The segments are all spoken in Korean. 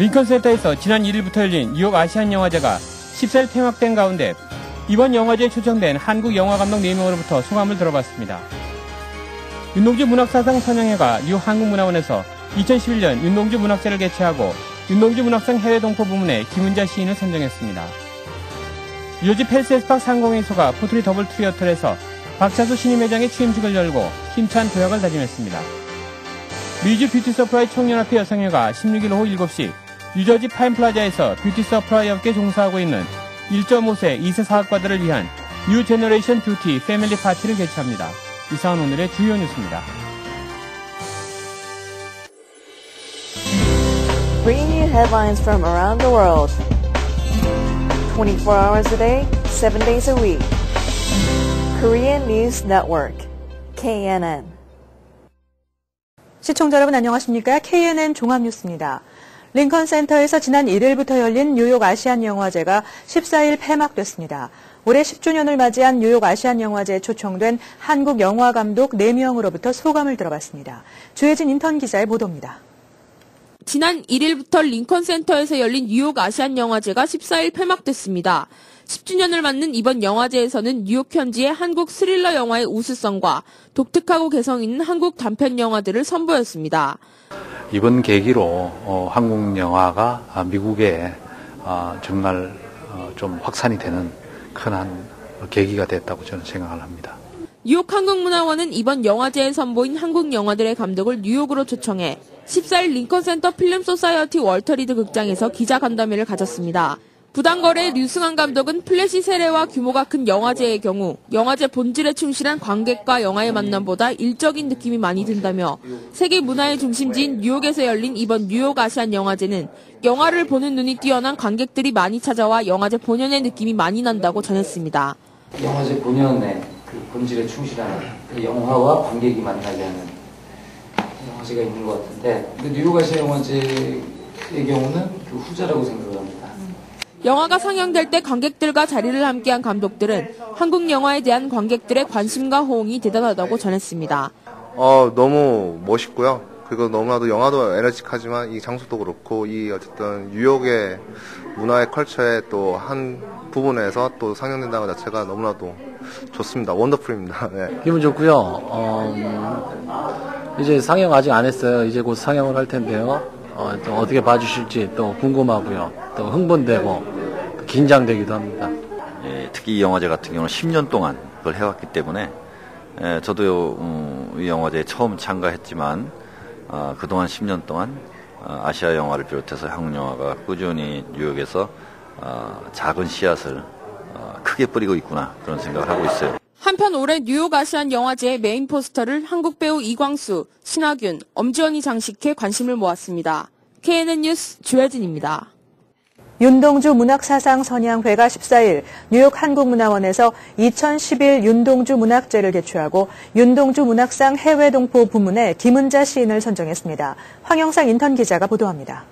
링컨센터에서 지난 1일부터 열린 뉴욕 아시안 영화제가 14일 폐막된 가운데 이번 영화제에 초청된 한국 영화감독 4명으로부터 소감을 들어봤습니다. 윤동주 문학사상 선영회가 뉴욕 한국문화원에서 2011년 윤동주 문학제를 개최하고 윤동주 문학상 해외 동포 부문에 김은자 시인을 선정했습니다. 뉴저지 펠스에스팍 상공회의소가 포트리 더블 트리어틀에서 박차수 신임회장의 취임식을 열고 힘찬 도약을 다짐했습니다. 미주 뷰티 서프라이 총연합회 여성회가 16일 오후 7시 뉴저지 파인플라자에서 뷰티 서프라이 업계에 종사하고 있는 1.5세 2세 사학과들을 위한 뉴 제너레이션 뷰티 패밀리 파티를 개최합니다. 이상은 오늘의 주요 뉴스입니다. Bringing you headlines from around the world. 24 hours a day, 7 days a week. Korean News Network, KNN. 시청자 여러분 안녕하십니까? KNN 종합뉴스입니다. 링컨센터에서 지난 1일부터 열린 뉴욕 아시안 영화제가 14일 폐막됐습니다. 올해 10주년을 맞이한 뉴욕 아시안 영화제에 초청된 한국 영화감독 4명으로부터 소감을 들어봤습니다. 주혜진 인턴 기자의 보도입니다. 지난 1일부터 링컨센터에서 열린 뉴욕 아시안 영화제가 14일 폐막됐습니다. 10주년을 맞는 이번 영화제에서는 뉴욕 현지의 한국 스릴러 영화의 우수성과 독특하고 개성 있는 한국 단편 영화들을 선보였습니다. 이번 계기로 한국 영화가 미국에 정말 좀 확산이 되는 큰 한 계기가 됐다고 저는 생각을 합니다. 뉴욕 한국문화원은 이번 영화제에 선보인 한국 영화들의 감독을 뉴욕으로 초청해 14일 링컨센터 필름 소사이어티 월터 리드 극장에서 기자간담회를 가졌습니다. 부당거래의 류승환 감독은 플래시 세례와 규모가 큰 영화제의 경우 영화제 본질에 충실한 관객과 영화의 만남보다 일적인 느낌이 많이 든다며 세계 문화의 중심지인 뉴욕에서 열린 이번 뉴욕 아시안 영화제는 영화를 보는 눈이 뛰어난 관객들이 많이 찾아와 영화제 본연의 느낌이 많이 난다고 전했습니다. 영화제 본연의 그 본질에 충실한 그 영화와 관객이 만나게 하는 영화제가 있는 것 같은데 근데 뉴욕 아시안 영화제의 경우는 그 후자라고 생각을 합니다. 영화가 상영될 때 관객들과 자리를 함께한 감독들은 한국 영화에 대한 관객들의 관심과 호응이 대단하다고 전했습니다. 너무 멋있고요. 그리고 너무나도 영화도 에너지하지만 이 장소도 그렇고 이 어쨌든 뉴욕의 문화의 컬처의 또 한 부분에서 또 상영된다는 것 자체가 너무나도 좋습니다. 원더풀입니다. 네. 기분 좋고요. 이제 상영 아직 안 했어요. 이제 곧 상영을 할 텐데요. 또 어떻게 봐주실지 또 궁금하고요. 또 흥분되고 또 긴장되기도 합니다. 예, 특히 이 영화제 같은 경우는 10년 동안 그걸 해왔기 때문에 저도 이 영화제에 처음 참가했지만 그동안 10년 동안 아시아 영화를 비롯해서 한국 영화가 꾸준히 뉴욕에서 작은 씨앗을 크게 뿌리고 있구나 그런 생각을 하고 있어요. 한편 올해 뉴욕 아시안 영화제의 메인 포스터를 한국 배우 이광수, 신하균, 엄지원이 장식해 관심을 모았습니다. KNN 뉴스 주혜진입니다. 윤동주 문학사상 선양회가 14일 뉴욕 한국문화원에서 2011 윤동주 문학제를 개최하고 윤동주 문학상 해외 동포 부문에 김은자 시인을 선정했습니다. 황영상 인턴 기자가 보도합니다.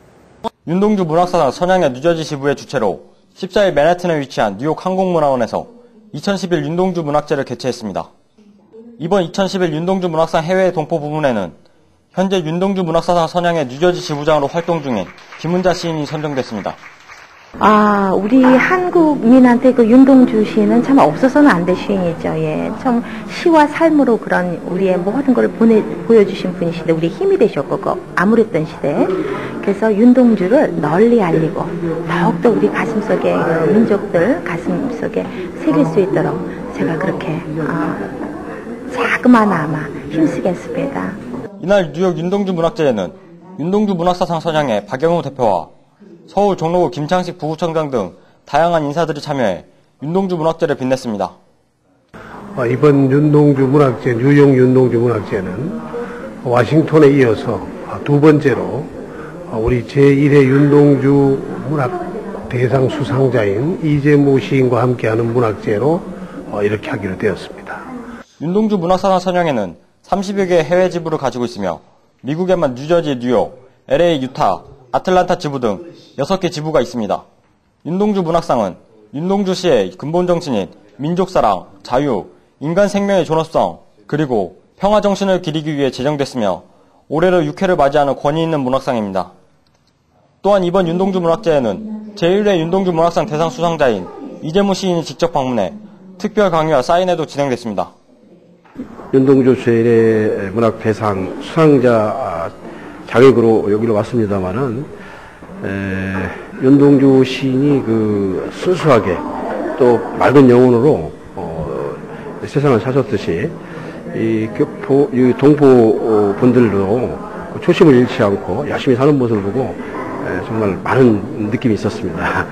윤동주 문학사상 선양회 뉴저지 지부의 주최로 14일 맨해튼에 위치한 뉴욕 한국문화원에서 2011 윤동주 문학제를 개최했습니다. 이번 2011 윤동주 문학상 해외 동포 부문에는 현재 윤동주 문학사상 선양회 뉴저지 지부장으로 활동 중인 김은자 시인이 선정됐습니다. 우리 한국민한테 그 윤동주 시인은 참 없어서는 안 될 시인이죠. 예, 참 시와 삶으로 그런 우리의 모든 걸 보여주신 분이신데 우리 힘이 되셨고 그 암울했던 시대에 그래서 윤동주를 널리 알리고 더욱더 우리 가슴속에 민족들 가슴속에 새길 수 있도록 제가 그렇게 자그마나마 힘쓰겠습니다. 이날 뉴욕 윤동주 문학제에는 윤동주 문학사상 선양회 박영우 대표와 서울 종로구 김창식 부구청장 등 다양한 인사들이 참여해 윤동주 문학제를 빛냈습니다. 이번 윤동주 문학제, 뉴욕 윤동주 문학제는 워싱턴에 이어서 두 번째로 우리 제1회 윤동주 문학 대상 수상자인 이재무 시인과 함께하는 문학제로 이렇게 하기로 되었습니다. 윤동주 문학사상 선양회는 30여 개의 해외 지부를 가지고 있으며 미국에만 뉴저지, 뉴욕, LA, 유타, 아틀란타 지부 등 6개 지부가 있습니다. 윤동주 문학상은 윤동주 씨의 근본 정신인 민족사랑, 자유, 인간 생명의 존엄성, 그리고 평화 정신을 기리기 위해 제정됐으며 올해로 6회를 맞이하는 권위 있는 문학상입니다. 또한 이번 윤동주 문학제에는 제1회 윤동주 문학상 대상 수상자인 이재무 시인이 직접 방문해 특별 강의와 사인회도 진행됐습니다. 윤동주 제1회 문학 대상 수상자 자격으로 여기로 왔습니다만은 윤동주 시인이 그 순수하게 또 맑은 영혼으로 세상을 사셨듯이 이 동포 분들도 초심을 잃지 않고 열심히 사는 모습을 보고 정말 많은 느낌이 있었습니다.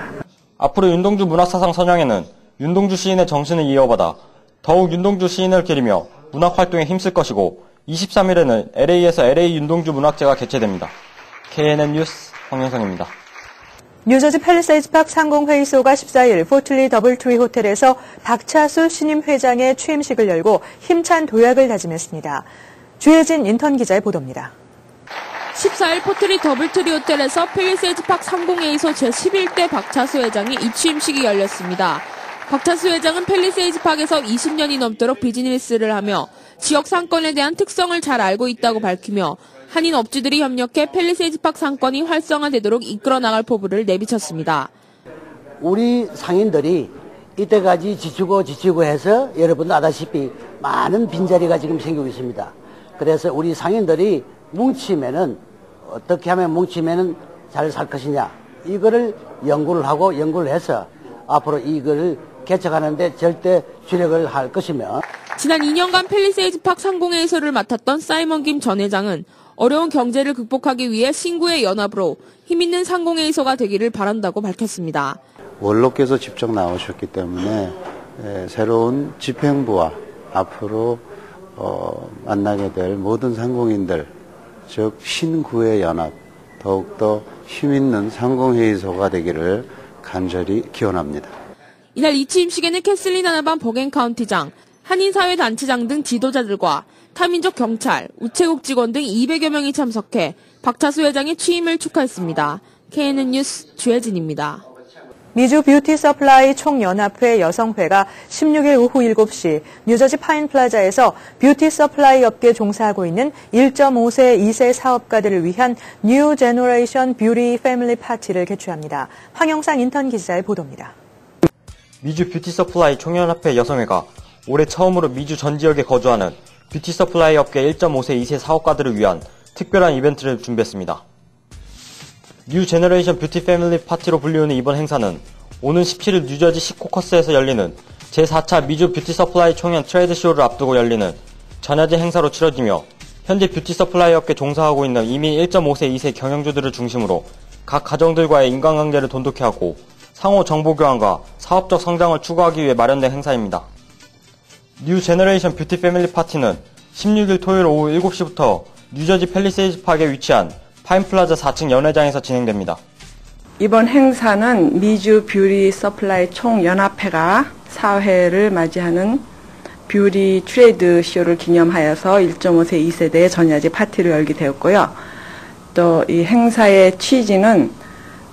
앞으로 윤동주 문학사상 선양에는 윤동주 시인의 정신을 이어받아 더욱 윤동주 시인을 기리며 문학활동에 힘쓸 것이고 23일에는 LA에서 LA 윤동주 문학제가 개최됩니다. KNN 뉴스 황영상입니다. 뉴저지 팰리세이드 파크 상공회의소가 14일 포틀리 더블트리 호텔에서 박차수 신임 회장의 취임식을 열고 힘찬 도약을 다짐했습니다. 주혜진 인턴 기자의 보도입니다. 14일 포틀리 더블트리 호텔에서 팰리세이드 파크 상공회의소 제11대 박차수 회장의 입취임식이 열렸습니다. 박차수 회장은 팰리세이드 파크에서 20년이 넘도록 비즈니스를 하며 지역 상권에 대한 특성을 잘 알고 있다고 밝히며 한인 업주들이 협력해 팰리세이드 파크 상권이 활성화되도록 이끌어 나갈 포부를 내비쳤습니다. 우리 상인들이 이때까지 지치고 해서 여러분도 아다시피 많은 빈자리가 지금 생기고 있습니다. 그래서 우리 상인들이 뭉치면은 어떻게 하면 뭉치면은 잘 살 것이냐 이거를 연구를 해서 앞으로 이거를 개척하는데 절대 주력을 할 것이며 지난 2년간 팰리세이드 파크 상공회의소를 맡았던 사이먼 김 전 회장은 어려운 경제를 극복하기 위해 신구의 연합으로 힘있는 상공회의소가 되기를 바란다고 밝혔습니다. 원로께서 직접 나오셨기 때문에 새로운 집행부와 앞으로 만나게 될 모든 상공인들 즉 신구의 연합 더욱더 힘있는 상공회의소가 되기를 간절히 기원합니다. 이날 이 취임식에는 캐슬린 하나반 버겐 카운티장, 한인사회단체장 등 지도자들과 타민족 경찰, 우체국 직원 등 200여 명이 참석해 박차수 회장의 취임을 축하했습니다. KNN 뉴스 주혜진입니다. 미주 뷰티 서플라이 총연합회 여성회가 16일 오후 7시 뉴저지 파인 플라자에서 뷰티 서플라이 업계에 종사하고 있는 1.5세 2세 사업가들을 위한 뉴 제너레이션 뷰티 패밀리 파티를 개최합니다. 황영상 인턴 기자의 보도입니다. 미주 뷰티 서플라이 총연합회 여성회가 올해 처음으로 미주 전 지역에 거주하는 뷰티 서플라이 업계 1.5세 2세 사업가들을 위한 특별한 이벤트를 준비했습니다. 뉴 제너레이션 뷰티 패밀리 파티로 불리우는 이번 행사는 오는 17일 뉴저지 시코커스에서 열리는 제4차 미주 뷰티 서플라이 총연 트레이드 쇼를 앞두고 열리는 전야제 행사로 치러지며 현재 뷰티 서플라이 업계 종사하고 있는 이미 1.5세 2세 경영주들을 중심으로 각 가정들과의 인간관계를 돈독히 하고 상호 정보 교환과 사업적 성장을 추구하기 위해 마련된 행사입니다. 뉴 제너레이션 뷰티 패밀리 파티는 16일 토요일 오후 7시부터 뉴저지 팰리세이드 파크에 위치한 파인플라자 4층 연회장에서 진행됩니다. 이번 행사는 미주 뷰티 서플라이 총연합회가 4회를 맞이하는 뷰티 트레이드 쇼를 기념하여서 1.5세 2세대 전야제 파티를 열게 되었고요. 또 이 행사의 취지는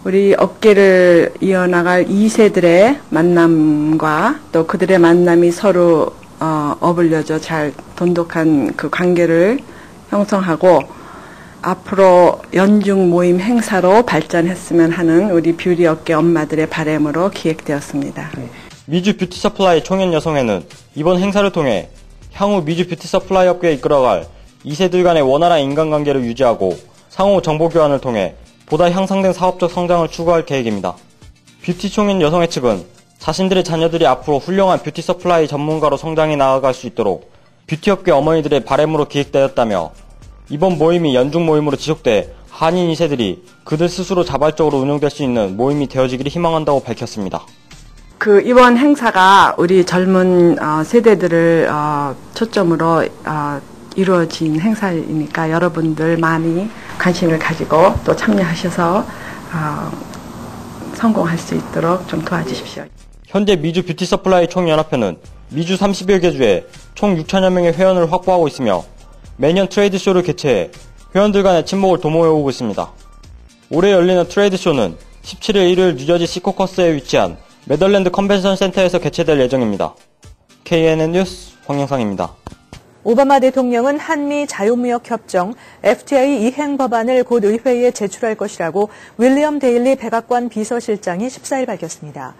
우리 업계를 이어나갈 2세들의 만남과 또 그들의 만남이 서로 어울려져 잘 돈독한 그 관계를 형성하고 앞으로 연중 모임 행사로 발전했으면 하는 우리 뷰티 업계 엄마들의 바람으로 기획되었습니다. 미주 뷰티 서플라이 총연 여성회는 이번 행사를 통해 향후 미주 뷰티 서플라이 업계에 이끌어갈 2세들 간의 원활한 인간관계를 유지하고 상호 정보 교환을 통해 보다 향상된 사업적 성장을 추구할 계획입니다. 뷰티 총연 여성회 측은 자신들의 자녀들이 앞으로 훌륭한 뷰티 서플라이 전문가로 성장해 나아갈 수 있도록 뷰티업계 어머니들의 바람으로 기획되었다며 이번 모임이 연중 모임으로 지속돼 한인 2세들이 그들 스스로 자발적으로 운영될 수 있는 모임이 되어지기를 희망한다고 밝혔습니다. 이번 행사가 우리 젊은 세대들을 초점으로 이루어진 행사이니까 여러분들 많이 관심을 가지고 또 참여하셔서 성공할 수 있도록 좀 도와주십시오. 현재 미주 뷰티 서플라이 총연합회는 미주 30여 개 주에 총 6천여 명의 회원을 확보하고 있으며 매년 트레이드 쇼를 개최해 회원들 간의 친목을 도모해오고 있습니다. 올해 열리는 트레이드 쇼는 17일 일요일 뉴저지 시코커스에 위치한 메덜랜드 컨벤션 센터에서 개최될 예정입니다. KNN 뉴스 황영상입니다. 오바마 대통령은 한미 자유무역협정 FTA 이행 법안을 곧 의회에 제출할 것이라고 윌리엄 데일리 백악관 비서실장이 14일 밝혔습니다.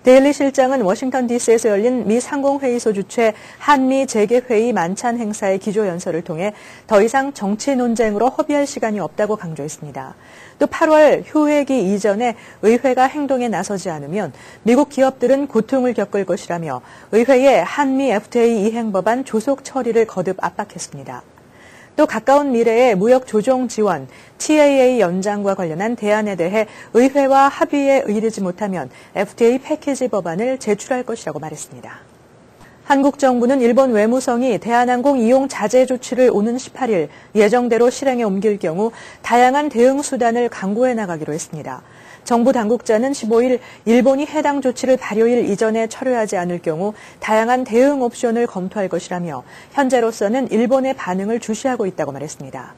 데일리 실장은 워싱턴 DC에서 열린 미 상공회의소 주최 한미 재개회의 만찬 행사의 기조연설을 통해 더 이상 정치 논쟁으로 허비할 시간이 없다고 강조했습니다. 또 8월 휴회기 이전에 의회가 행동에 나서지 않으면 미국 기업들은 고통을 겪을 것이라며 의회에 한미 FTA 이행 법안 조속 처리를 거듭 압박했습니다. 또 가까운 미래의 무역 조정 지원, TAA 연장과 관련한 대안에 대해 의회와 합의에 이르지 못하면 FTA 패키지 법안을 제출할 것이라고 말했습니다. 한국 정부는 일본 외무성이 대한항공 이용 자제 조치를 오는 18일 예정대로 실행에 옮길 경우 다양한 대응 수단을 강구해 나가기로 했습니다. 정부 당국자는 15일 일본이 해당 조치를 발효일 이전에 철회하지 않을 경우 다양한 대응 옵션을 검토할 것이라며 현재로서는 일본의 반응을 주시하고 있다고 말했습니다.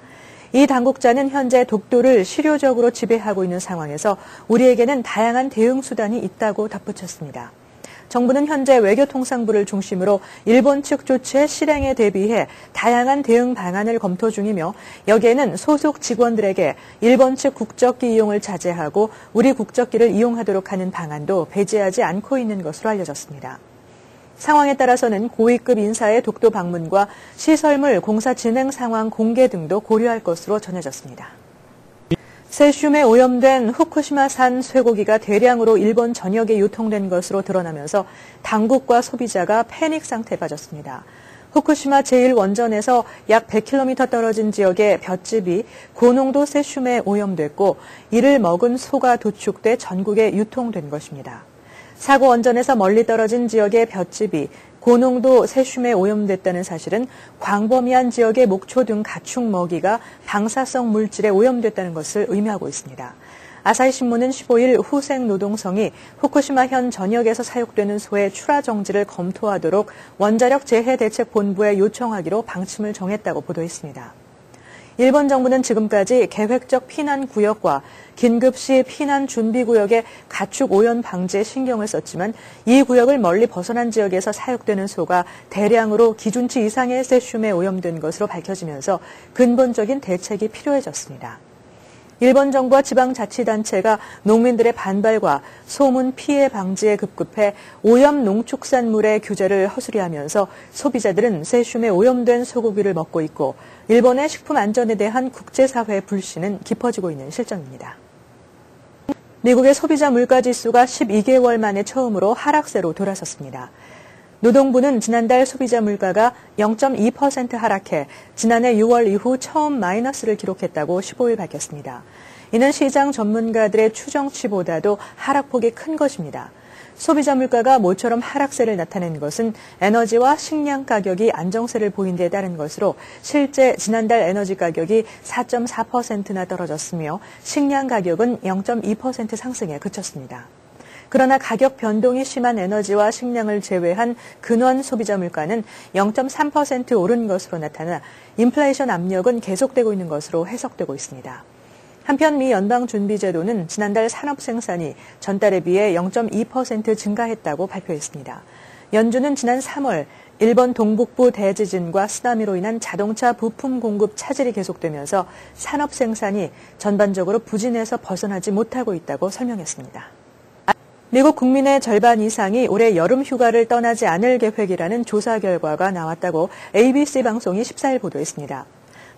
이 당국자는 현재 독도를 실효적으로 지배하고 있는 상황에서 우리에게는 다양한 대응 수단이 있다고 덧붙였습니다. 정부는 현재 외교통상부를 중심으로 일본 측 조치의 실행에 대비해 다양한 대응 방안을 검토 중이며 여기에는 소속 직원들에게 일본 측 국적기 이용을 자제하고 우리 국적기를 이용하도록 하는 방안도 배제하지 않고 있는 것으로 알려졌습니다. 상황에 따라서는 고위급 인사의 독도 방문과 시설물 공사 진행 상황 공개 등도 고려할 것으로 전해졌습니다. 세슘에 오염된 후쿠시마산 쇠고기가 대량으로 일본 전역에 유통된 것으로 드러나면서 당국과 소비자가 패닉 상태에 빠졌습니다. 후쿠시마 제1원전에서 약 100km 떨어진 지역의 볏짚이 고농도 세슘에 오염됐고 이를 먹은 소가 도축돼 전국에 유통된 것입니다. 사고 원전에서 멀리 떨어진 지역의 볏짚이 고농도 세슘에 오염됐다는 사실은 광범위한 지역의 목초 등 가축 먹이가 방사성 물질에 오염됐다는 것을 의미하고 있습니다. 아사히 신문은 15일 후생 노동성이 후쿠시마현 전역에서 사육되는 소의 출하 정지를 검토하도록 원자력 재해 대책 본부에 요청하기로 방침을 정했다고 보도했습니다. 일본 정부는 지금까지 계획적 피난 구역과 긴급시 피난 준비 구역의 가축 오염 방지에 신경을 썼지만 이 구역을 멀리 벗어난 지역에서 사육되는 소가 대량으로 기준치 이상의 세슘에 오염된 것으로 밝혀지면서 근본적인 대책이 필요해졌습니다. 일본 정부와 지방자치단체가 농민들의 반발과 소문 피해 방지에 급급해 오염 농축산물의 규제를 허술히하면서 소비자들은 세슘에 오염된 소고기를 먹고 있고 일본의 식품 안전에 대한 국제사회의 불신은 깊어지고 있는 실정입니다. 미국의 소비자 물가지수가 12개월 만에 처음으로 하락세로 돌아섰습니다. 노동부는 지난달 소비자 물가가 0.2% 하락해 지난해 6월 이후 처음 마이너스를 기록했다고 15일 밝혔습니다. 이는 시장 전문가들의 추정치보다도 하락폭이 큰 것입니다. 소비자 물가가 모처럼 하락세를 나타낸 것은 에너지와 식량 가격이 안정세를 보인 데 따른 것으로 실제 지난달 에너지 가격이 4.4%나 떨어졌으며 식량 가격은 0.2% 상승에 그쳤습니다. 그러나 가격 변동이 심한 에너지와 식량을 제외한 근원 소비자 물가는 0.3% 오른 것으로 나타나 인플레이션 압력은 계속되고 있는 것으로 해석되고 있습니다. 한편 미 연방준비제도는 지난달 산업 생산이 전달에 비해 0.2% 증가했다고 발표했습니다. 연준은 지난 3월 일본 동북부 대지진과 쓰나미로 인한 자동차 부품 공급 차질이 계속되면서 산업 생산이 전반적으로 부진에서 벗어나지 못하고 있다고 설명했습니다. 미국 국민의 절반 이상이 올해 여름 휴가를 떠나지 않을 계획이라는 조사 결과가 나왔다고 ABC 방송이 14일 보도했습니다.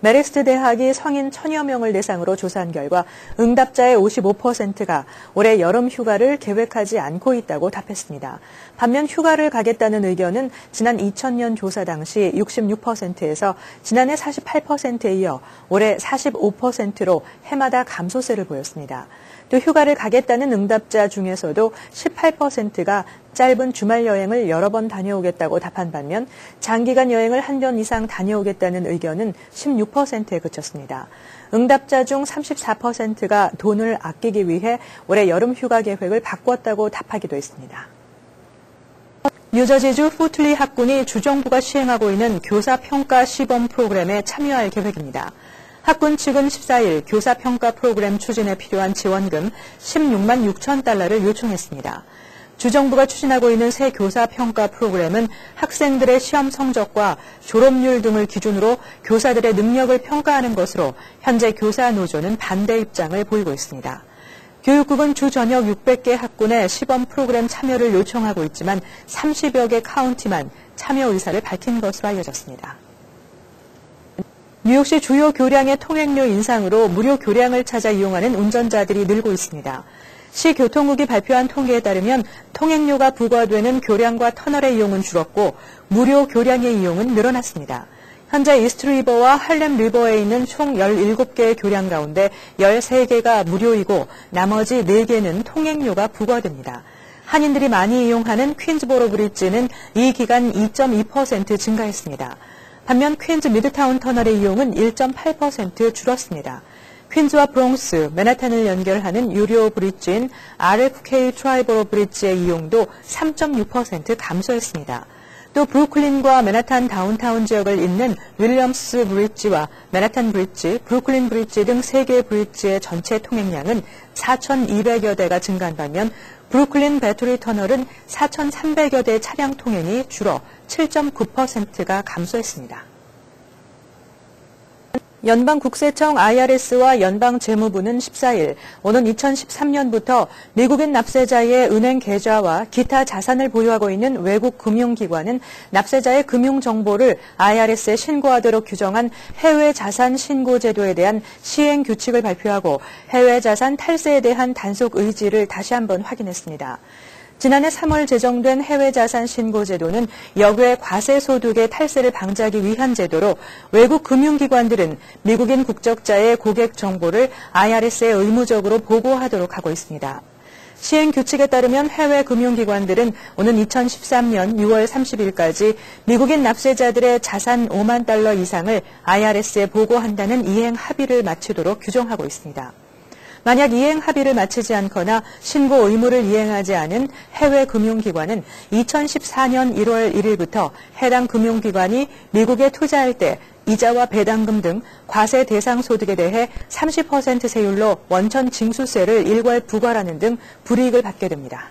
메리스트 대학이 성인 1000여 명을 대상으로 조사한 결과 응답자의 55%가 올해 여름 휴가를 계획하지 않고 있다고 답했습니다. 반면 휴가를 가겠다는 의견은 지난 2000년 조사 당시 66%에서 지난해 48%에 이어 올해 45%로 해마다 감소세를 보였습니다. 또 휴가를 가겠다는 응답자 중에서도 18%가 짧은 주말 여행을 여러 번 다녀오겠다고 답한 반면 장기간 여행을 한 번 이상 다녀오겠다는 의견은 16%에 그쳤습니다. 응답자 중 34%가 돈을 아끼기 위해 올해 여름 휴가 계획을 바꿨다고 답하기도 했습니다. 뉴저지주 포틀리 학군이 주정부가 시행하고 있는 교사평가 시범 프로그램에 참여할 계획입니다. 학군 측은 14일 교사평가 프로그램 추진에 필요한 지원금 16만 6천 달러를 요청했습니다. 주정부가 추진하고 있는 새 교사 평가 프로그램은 학생들의 시험 성적과 졸업률 등을 기준으로 교사들의 능력을 평가하는 것으로 현재 교사 노조는 반대 입장을 보이고 있습니다. 교육국은 주 전역 600개 학군의 시범 프로그램 참여를 요청하고 있지만 30여 개 카운티만 참여 의사를 밝힌 것으로 알려졌습니다. 뉴욕시 주요 교량의 통행료 인상으로 무료 교량을 찾아 이용하는 운전자들이 늘고 있습니다. 시 교통국이 발표한 통계에 따르면 통행료가 부과되는 교량과 터널의 이용은 줄었고 무료 교량의 이용은 늘어났습니다. 현재 이스트리버와 할렘리버에 있는 총 17개의 교량 가운데 13개가 무료이고 나머지 4개는 통행료가 부과됩니다. 한인들이 많이 이용하는 퀸즈보로 브릿지는 이 기간 2.2% 증가했습니다. 반면 퀸즈 미드타운 터널의 이용은 1.8% 줄었습니다. 퀸즈와 브롱스, 맨하탄을 연결하는 유료 브릿지인 RFK 트라이버로 브릿지의 이용도 3.6% 감소했습니다. 또 브루클린과 맨하탄 다운타운 지역을 잇는 윌리엄스 브릿지와 맨하탄 브릿지, 브루클린 브릿지 등 3개의 브릿지의 전체 통행량은 4,200여 대가 증가한 반면 브루클린 배터리 터널은 4,300여 대의 차량 통행이 줄어 7.9%가 감소했습니다. 연방국세청 IRS와 연방재무부는 14일 오는 2013년부터 미국인 납세자의 은행 계좌와 기타 자산을 보유하고 있는 외국 금융기관은 납세자의 금융정보를 IRS에 신고하도록 규정한 해외 자산 신고 제도에 대한 시행 규칙을 발표하고 해외 자산 탈세에 대한 단속 의지를 다시 한번 확인했습니다. 지난해 3월 제정된 해외자산 신고제도는 역외 과세소득의 탈세를 방지하기 위한 제도로 외국 금융기관들은 미국인 국적자의 고객 정보를 IRS에 의무적으로 보고하도록 하고 있습니다. 시행 규칙에 따르면 해외 금융기관들은 오는 2013년 6월 30일까지 미국인 납세자들의 자산 5만 달러 이상을 IRS에 보고한다는 이행 합의를 마치도록 규정하고 있습니다. 만약 이행 합의를 마치지 않거나 신고 의무를 이행하지 않은 해외 금융기관은 2014년 1월 1일부터 해당 금융기관이 미국에 투자할 때 이자와 배당금 등 과세 대상 소득에 대해 30% 세율로 원천 징수세를 일괄 부과하는 등 불이익을 받게 됩니다.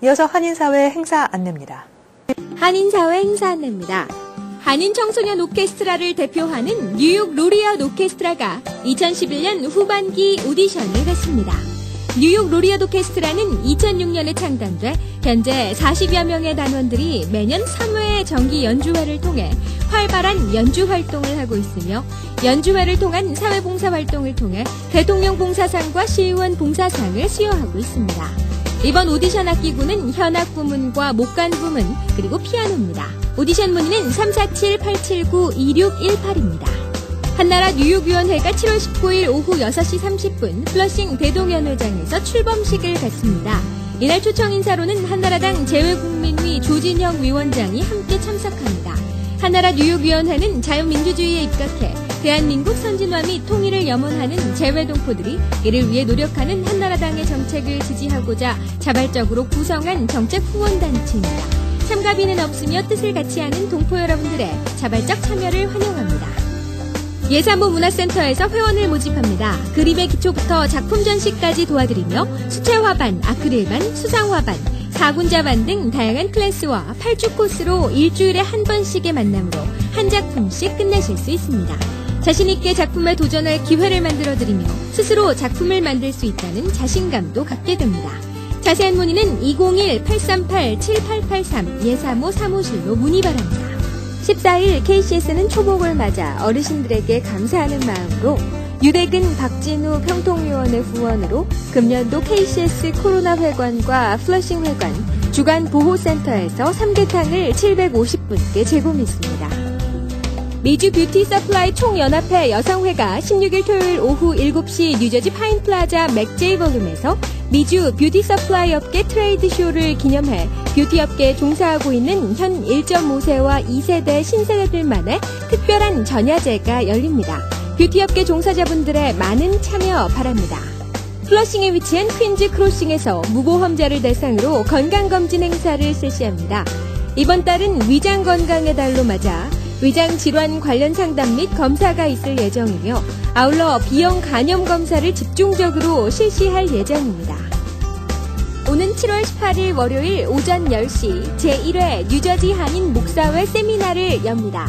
이어서 한인사회 행사 안내입니다. 한인사회 행사 안내입니다. 한인 청소년 오케스트라를 대표하는 뉴욕 로리엇 오케스트라가 2011년 후반기 오디션을 했습니다. 뉴욕 로리엇 오케스트라는 2006년에 창단돼 현재 40여 명의 단원들이 매년 3회의 정기 연주회를 통해 활발한 연주 활동을 하고 있으며 연주회를 통한 사회봉사 활동을 통해 대통령 봉사상과 시의원 봉사상을 수여하고 있습니다. 이번 오디션 악기구는 현악 부문과 목관 부문 그리고 피아노입니다. 오디션 문의는 347-879-2618입니다. 한나라 뉴욕위원회가 7월 19일 오후 6시 30분 플러싱 대동연회장에서 출범식을 갖습니다. 이날 초청 인사로는 한나라당 재외국민위 조진영 위원장이 함께 참석합니다. 한나라 뉴욕위원회는 자유민주주의에 입각해 대한민국 선진화 및 통일을 염원하는 재외동포들이 이를 위해 노력하는 한나라당의 정책을 지지하고자 자발적으로 구성한 정책 후원단체입니다. 참가비는 없으며 뜻을 같이 하는 동포 여러분들의 자발적 참여를 환영합니다. 예산부 문화센터에서 회원을 모집합니다. 그림의 기초부터 작품 전시까지 도와드리며 수채화반, 아크릴반, 수상화반, 4군자반 등 다양한 클래스와 8주 코스로 일주일에 한 번씩의 만남으로 한 작품씩 끝내실 수 있습니다. 자신있게 작품에 도전할 기회를 만들어드리며 스스로 작품을 만들 수 있다는 자신감도 갖게 됩니다. 자세한 문의는 201-838-7883 예사모 사무실로 문의 바랍니다. 14일 KCS는 초복을 맞아 어르신들에게 감사하는 마음으로 유대근 박진우 평통위원회 후원으로 금년도 KCS 코로나 회관과 플러싱 회관 주간 보호센터에서 삼계탕을 750분께 제공했습니다. 미주 뷰티 서플라이 총연합회 여성회가 16일 토요일 오후 7시 뉴저지 파인플라자 맥제이 볼룸에서 미주 뷰티 서플라이 업계 트레이드 쇼를 기념해 뷰티 업계에 종사하고 있는 현 1.5세와 2세대 신세대들만의 특별한 전야제가 열립니다. 뷰티 업계 종사자분들의 많은 참여 바랍니다. 플러싱에 위치한 퀸즈 크로싱에서 무보험자를 대상으로 건강검진 행사를 실시합니다. 이번 달은 위장 건강의 달로 맞아 위장 질환 관련 상담 및 검사가 있을 예정이며 아울러 B형 간염 검사를 집중적으로 실시할 예정입니다. 오늘 오는 7월 18일 월요일 오전 10시 제1회 뉴저지 한인 목사회 세미나를 엽니다.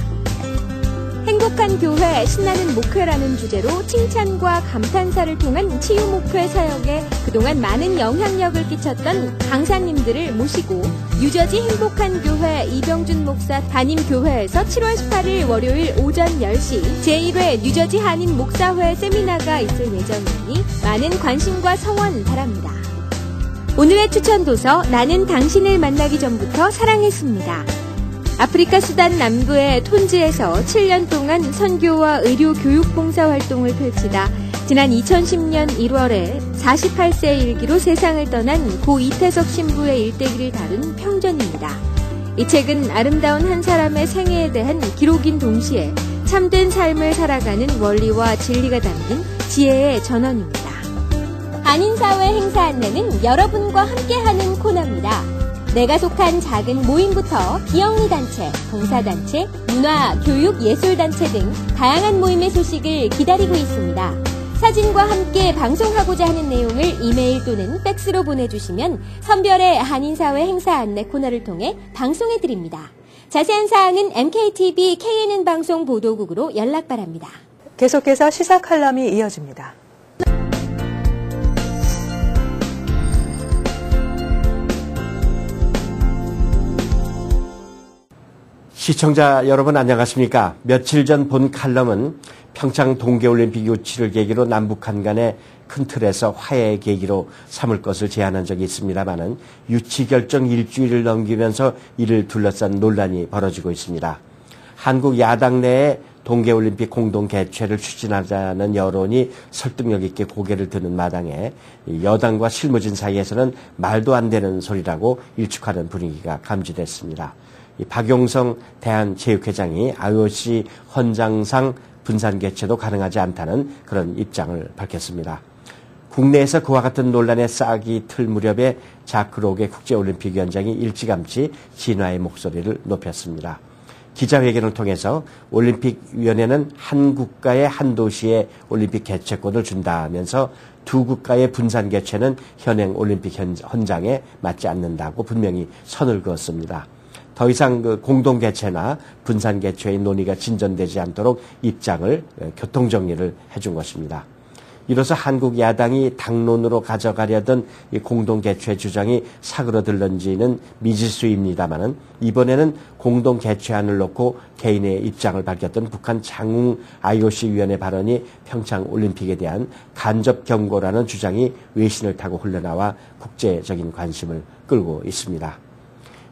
행복한 교회, 신나는 목회라는 주제로 칭찬과 감탄사를 통한 치유 목회 사역에 그동안 많은 영향력을 끼쳤던 강사님들을 모시고 뉴저지 행복한 교회 이병준 목사 담임 교회에서 7월 18일 월요일 오전 10시 제1회 뉴저지 한인 목사회 세미나가 있을 예정이니 많은 관심과 성원 바랍니다. 오늘의 추천 도서 나는 당신을 만나기 전부터 사랑했습니다. 아프리카 수단 남부의 톤즈에서 7년 동안 선교와 의료 교육 봉사 활동을 펼치다 지난 2010년 1월에 48세 일기로 세상을 떠난 고 이태석 신부의 일대기를 다룬 평전입니다. 이 책은 아름다운 한 사람의 생애에 대한 기록인 동시에 참된 삶을 살아가는 원리와 진리가 담긴 지혜의 전언입니다. 한인사회 행사 안내는 여러분과 함께하는 코너입니다. 내가 속한 작은 모임부터 비영리 단체, 봉사단체, 문화, 교육, 예술단체 등 다양한 모임의 소식을 기다리고 있습니다. 사진과 함께 방송하고자 하는 내용을 이메일 또는 팩스로 보내주시면 선별의 한인사회 행사 안내 코너를 통해 방송해드립니다. 자세한 사항은 MKTV KNN 방송 보도국으로 연락 바랍니다. 계속해서 시사 칼럼이 이어집니다. 시청자 여러분 안녕하십니까? 며칠 전 본 칼럼은 평창 동계올림픽 유치를 계기로 남북한 간의 큰 틀에서 화해의 계기로 삼을 것을 제안한 적이 있습니다마는 유치 결정 일주일을 넘기면서 이를 둘러싼 논란이 벌어지고 있습니다. 한국 야당 내에 동계올림픽 공동 개최를 추진하자는 여론이 설득력 있게 고개를 드는 마당에 여당과 실무진 사이에서는 말도 안 되는 소리라고 일축하는 분위기가 감지됐습니다. 박용성 대한체육회장이 IOC 헌장상 분산 개최도 가능하지 않다는 그런 입장을 밝혔습니다. 국내에서 그와 같은 논란에 싹이 틀 무렵에 자크 로게 국제올림픽위원장이 일찌감치 진화의 목소리를 높였습니다. 기자회견을 통해서 올림픽위원회는 한 국가의 한 도시에 올림픽 개최권을 준다면서 두 국가의 분산 개최는 현행 올림픽 헌장에 맞지 않는다고 분명히 선을 그었습니다. 더 이상 그 공동 개최나 분산 개최의 논의가 진전되지 않도록 입장을 교통정리를 해준 것입니다. 이로써 한국 야당이 당론으로 가져가려던 이 공동 개최 주장이 사그러들는지는 미지수입니다만은 이번에는 공동 개최안을 놓고 개인의 입장을 밝혔던 북한 장웅 IOC 위원의 발언이 평창 올림픽에 대한 간접 경고라는 주장이 외신을 타고 흘러나와 국제적인 관심을 끌고 있습니다.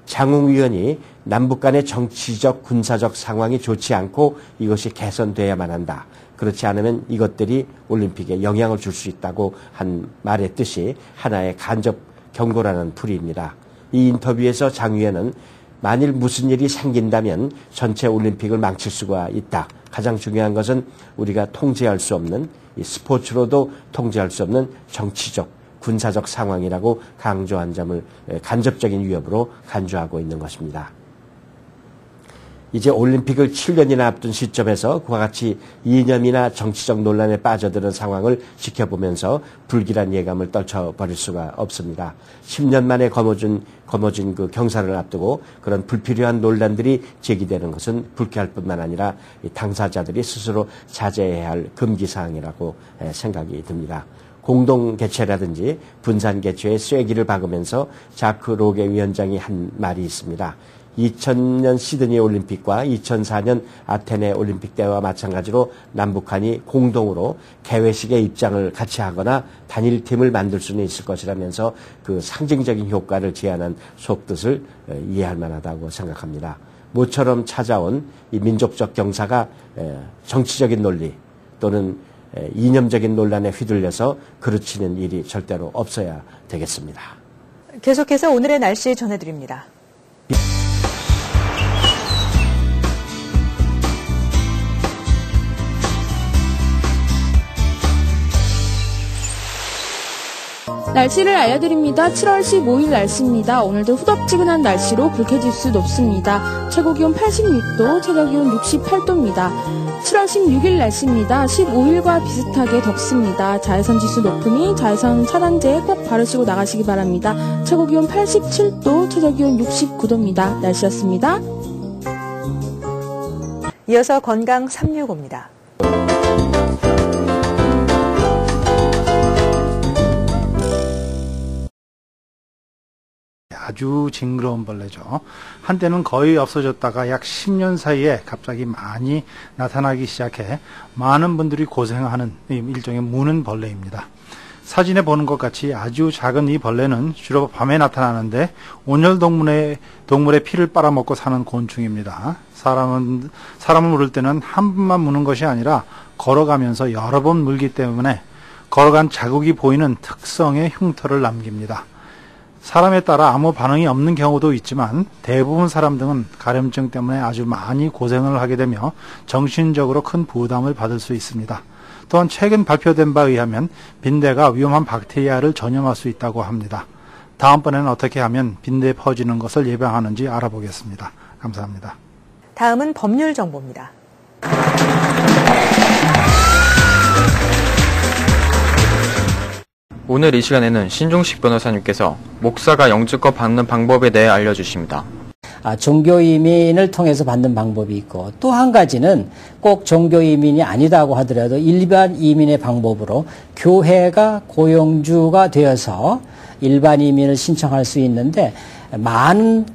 장웅 위원이 남북 간의 정치적, 군사적 상황이 좋지 않고 이것이 개선돼야만 한다. 그렇지 않으면 이것들이 올림픽에 영향을 줄 수 있다고 한 말의 뜻이 하나의 간접 경고라는 풀이입니다. 이 인터뷰에서 장 위원은 만일 무슨 일이 생긴다면 전체 올림픽을 망칠 수가 있다. 가장 중요한 것은 우리가 통제할 수 없는, 이 스포츠로도 통제할 수 없는 정치적, 군사적 상황이라고 강조한 점을 간접적인 위협으로 간주하고 있는 것입니다. 이제 올림픽을 7년이나 앞둔 시점에서 그와 같이 이념이나 정치적 논란에 빠져드는 상황을 지켜보면서 불길한 예감을 떨쳐버릴 수가 없습니다. 10년 만에 거머쥔 그 경사를 앞두고 그런 불필요한 논란들이 제기되는 것은 불쾌할 뿐만 아니라 당사자들이 스스로 자제해야 할 금기사항이라고 생각이 듭니다. 공동 개최라든지 분산 개최에 쐐기를 박으면서 자크 로게 위원장이 한 말이 있습니다. 2000년 시드니 올림픽과 2004년 아테네 올림픽 때와 마찬가지로 남북한이 공동으로 개회식의 입장을 같이 하거나 단일팀을 만들 수는 있을 것이라면서 그 상징적인 효과를 제안한 속뜻을 이해할 만하다고 생각합니다. 모처럼 찾아온 이 민족적 경사가 정치적인 논리 또는 이념적인 논란에 휘둘려서 그르치는 일이 절대로 없어야 되겠습니다. 계속해서 오늘의 날씨 전해드립니다. 날씨를 알려드립니다. 7월 15일 날씨입니다. 오늘도 후덥지근한 날씨로 불쾌지수 높습니다. 최고기온 86도, 최저기온 68도입니다. 7월 16일 날씨입니다. 15일과 비슷하게 덥습니다. 자외선 지수 높으니 자외선 차단제 꼭 바르시고 나가시기 바랍니다. 최고 기온 87도, 최저 기온 69도입니다. 날씨였습니다. 이어서 건강 365입니다. 아주 징그러운 벌레죠. 한때는 거의 없어졌다가 약 10년 사이에 갑자기 많이 나타나기 시작해 많은 분들이 고생하는 일종의 무는 벌레입니다. 사진에 보는 것 같이 아주 작은 이 벌레는 주로 밤에 나타나는데 온열 동물의 피를 빨아먹고 사는 곤충입니다. 사람을 물을 때는 한 번만 무는 것이 아니라 걸어가면서 여러 번 물기 때문에 걸어간 자국이 보이는 특성의 흉터를 남깁니다. 사람에 따라 아무 반응이 없는 경우도 있지만 대부분 사람들은 가려움증 때문에 아주 많이 고생을 하게 되며 정신적으로 큰 부담을 받을 수 있습니다. 또한 최근 발표된 바에 의하면 빈대가 위험한 박테리아를 전염할 수 있다고 합니다. 다음번에는 어떻게 하면 빈대 퍼지는 것을 예방하는지 알아보겠습니다. 감사합니다. 다음은 법률 정보입니다. 오늘 이 시간에는 신종식 변호사님께서 목사가 영주권 받는 방법에 대해 알려주십니다. 종교 이민을 통해서 받는 방법이 있고 또 한 가지는 꼭 종교 이민이 아니다고 하더라도 일반 이민의 방법으로 교회가 고용주가 되어서 일반 이민을 신청할 수 있는데 많은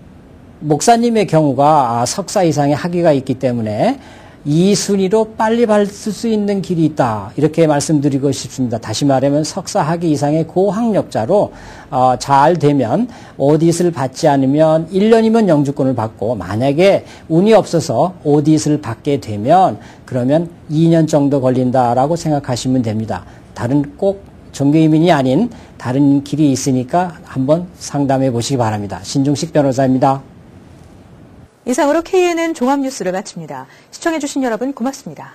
목사님의 경우가 석사 이상의 학위가 있기 때문에 이 순위로 빨리 받을 수 있는 길이 있다. 이렇게 말씀드리고 싶습니다. 다시 말하면 석사 학위 이상의 고학력자로 잘 되면 오디트를 받지 않으면 1년이면 영주권을 받고 만약에 운이 없어서 오디트를 받게 되면 그러면 2년 정도 걸린다라고 생각하시면 됩니다. 다른 꼭 종교이민이 아닌 다른 길이 있으니까 한번 상담해 보시기 바랍니다. 신종식 변호사입니다. 이상으로 KNN 종합뉴스를 마칩니다. 시청해주신 여러분 고맙습니다.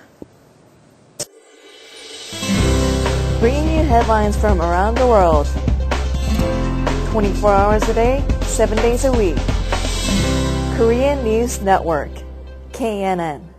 Bringing you headlines from around the world. 24 hours a day, 7 days a week. Korean News Network, KNN.